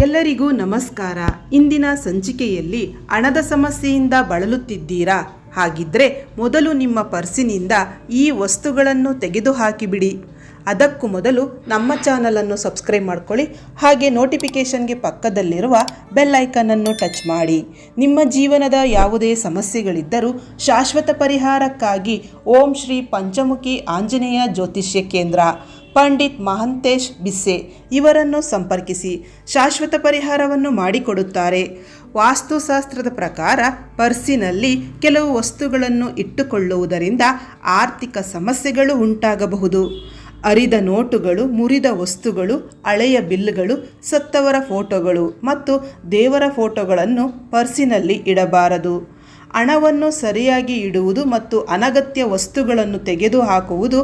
ಎಲ್ಲರಿಗೂ ನಮಸ್ಕಾರ. ಇಂದಿನ ಸಂಚಿಕೆಯಲ್ಲಿ ಹಣದ ಸಮಸ್ಯೆಯಿಂದ ಬಳಲುತ್ತಿದ್ದೀರಾ? ಹಾಗಿದ್ರೆ ಮೊದಲು ನಿಮ್ಮ ಪರ್ಸಿನಿಂದ ಈ ವಸ್ತುಗಳನ್ನು ತೆಗೆದುಹಾಕಿಬಿಡಿ. ಅದಕ್ಕೂ ಮೊದಲು ನಮ್ಮ ಚಾನಲನ್ನು ಸಬ್ಸ್ಕ್ರೈಬ್ ಮಾಡ್ಕೊಳ್ಳಿ, ಹಾಗೆ ನೋಟಿಫಿಕೇಷನ್ಗೆ ಪಕ್ಕದಲ್ಲಿರುವ ಬೆಲ್ ಐಕನನ್ನು ಟಚ್ ಮಾಡಿ. ನಿಮ್ಮ ಜೀವನದ ಯಾವುದೇ ಸಮಸ್ಯೆಗಳಿದ್ದರೂ ಶಾಶ್ವತ ಪರಿಹಾರಕ್ಕಾಗಿ ಓಂ ಶ್ರೀ ಪಂಚಮುಖಿ ಆಂಜನೇಯ ಜ್ಯೋತಿಷ್ಯ ಕೇಂದ್ರ ಪಂಡಿತ್ ಮಹಂತೇಶ್ ಬಿಸ್ಸೆ ಇವರನ್ನು ಸಂಪರ್ಕಿಸಿ ಶಾಶ್ವತ ಪರಿಹಾರವನ್ನು ಮಾಡಿಕೊಡುತ್ತಾರೆ. ವಾಸ್ತುಶಾಸ್ತ್ರದ ಪ್ರಕಾರ ಪರ್ಸಿನಲ್ಲಿ ಕೆಲವು ವಸ್ತುಗಳನ್ನು ಇಟ್ಟುಕೊಳ್ಳುವುದರಿಂದ ಆರ್ಥಿಕ ಸಮಸ್ಯೆಗಳು ಉಂಟಾಗಬಹುದು. ಅರಿದ ನೋಟುಗಳು, ಮುರಿದ ವಸ್ತುಗಳು, ಹಳೆಯ ಬಿಲ್ಗಳು, ಸತ್ತವರ ಫೋಟೋಗಳು ಮತ್ತು ದೇವರ ಫೋಟೋಗಳನ್ನು ಪರ್ಸಿನಲ್ಲಿ ಇಡಬಾರದು. ಹಣವನ್ನು ಸರಿಯಾಗಿ ಇಡುವುದು ಮತ್ತು ಅನಗತ್ಯ ವಸ್ತುಗಳನ್ನು ತೆಗೆದುಹಾಕುವುದು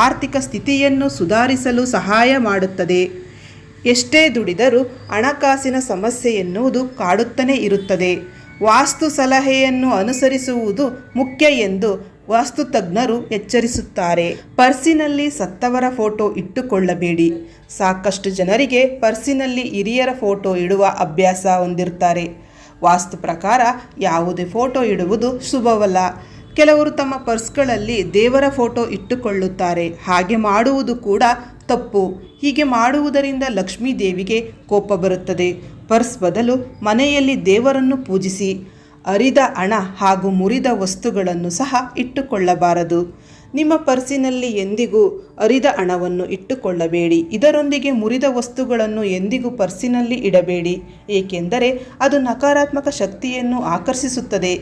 ಆರ್ಥಿಕ ಸ್ಥಿತಿಯನ್ನು ಸುಧಾರಿಸಲು ಸಹಾಯ ಮಾಡುತ್ತದೆ. ಎಷ್ಟೇ ದುಡಿದರೂ ಹಣಕಾಸಿನ ಸಮಸ್ಯೆ ಎನ್ನುವುದು ಕಾಡುತ್ತಲೇ ಇರುತ್ತದೆ. ವಾಸ್ತು ಸಲಹೆಯನ್ನು ಅನುಸರಿಸುವುದು ಮುಖ್ಯ ಎಂದು ವಾಸ್ತು ತಜ್ಞರು ಎಚ್ಚರಿಸುತ್ತಾರೆ. ಪರ್ಸಿನಲ್ಲಿ ಸತ್ತವರ ಫೋಟೋ ಇಟ್ಟುಕೊಳ್ಳಬೇಡಿ. ಸಾಕಷ್ಟು ಜನರಿಗೆ ಪರ್ಸಿನಲ್ಲಿ ಹಿರಿಯರ ಫೋಟೋ ಇಡುವ ಅಭ್ಯಾಸ ಹೊಂದಿರುತ್ತಾರೆ. ವಾಸ್ತು ಪ್ರಕಾರ ಯಾವುದೇ ಫೋಟೋ ಇಡುವುದು ಶುಭವಲ್ಲ. ಕೆಲವರು ತಮ್ಮ ಪರ್ಸ್ಗಳಲ್ಲಿ ದೇವರ ಫೋಟೋ ಇಟ್ಟುಕೊಳ್ಳುತ್ತಾರೆ. ಹಾಗೆ ಮಾಡುವುದು ಕೂಡ ತಪ್ಪು. ಹೀಗೆ ಮಾಡುವುದರಿಂದ ಲಕ್ಷ್ಮೀ ದೇವಿಗೆ ಕೋಪ ಬರುತ್ತದೆ. ಪರ್ಸ್ ಬದಲು ಮನೆಯಲ್ಲಿ ದೇವರನ್ನು ಪೂಜಿಸಿ. ಅರಿದ ಹಣ ಹಾಗೂ ಮುರಿದ ವಸ್ತುಗಳನ್ನು ಸಹ ಇಟ್ಟುಕೊಳ್ಳಬಾರದು. ನಿಮ್ಮ ಪರ್ಸಿನಲ್ಲಿ ಎಂದಿಗೂ ಅರಿದ ಹಣವನ್ನು ಇಟ್ಟುಕೊಳ್ಳಬೇಡಿ. ಇದರೊಂದಿಗೆ ಮುರಿದ ವಸ್ತುಗಳನ್ನು ಎಂದಿಗೂ ಪರ್ಸಿನಲ್ಲಿ ಇಡಬೇಡಿ, ಏಕೆಂದರೆ ಅದು ನಕಾರಾತ್ಮಕ ಶಕ್ತಿಯನ್ನು ಆಕರ್ಷಿಸುತ್ತದೆ.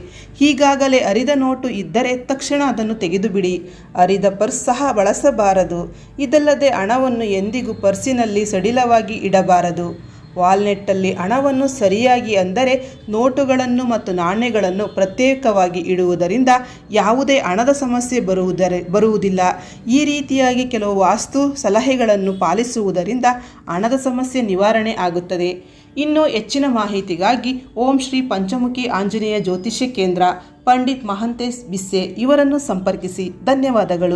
ಈಗಾಗಲೇ ಅರಿದ ನೋಟು ಇದ್ದರೆ ತಕ್ಷಣ ಅದನ್ನು ತೆಗೆದುಬಿಡಿ. ಅರಿದ ಪರ್ಸ್ ಸಹ ಬಳಸಬಾರದು. ಇದಲ್ಲದೆ ಹಣವನ್ನು ಎಂದಿಗೂ ಪರ್ಸಿನಲ್ಲಿ ಸಡಿಲವಾಗಿ ಇಡಬಾರದು. ವಾಲ್ನೆಟ್ಟಲ್ಲಿ ಹಣವನ್ನು ಸರಿಯಾಗಿ, ಅಂದರೆ ನೋಟುಗಳನ್ನು ಮತ್ತು ನಾಣ್ಯಗಳನ್ನು ಪ್ರತ್ಯೇಕವಾಗಿ ಇಡುವುದರಿಂದ ಯಾವುದೇ ಹಣದ ಸಮಸ್ಯೆ ಬರುವುದಿಲ್ಲ. ಈ ರೀತಿಯಾಗಿ ಕೆಲವು ವಾಸ್ತು ಸಲಹೆಗಳನ್ನು ಪಾಲಿಸುವುದರಿಂದ ಹಣದ ಸಮಸ್ಯೆ ನಿವಾರಣೆ ಆಗುತ್ತದೆ. ಇನ್ನು ಹೆಚ್ಚಿನ ಮಾಹಿತಿಗಾಗಿ ಓಂ ಶ್ರೀ ಪಂಚಮುಖಿ ಆಂಜನೇಯ ಜ್ಯೋತಿಷ್ಯ ಕೇಂದ್ರ ಪಂಡಿತ್ ಮಹಂತೇಶ್ ಬಿಸ್ಸೆ ಇವರನ್ನು ಸಂಪರ್ಕಿಸಿ. ಧನ್ಯವಾದಗಳು.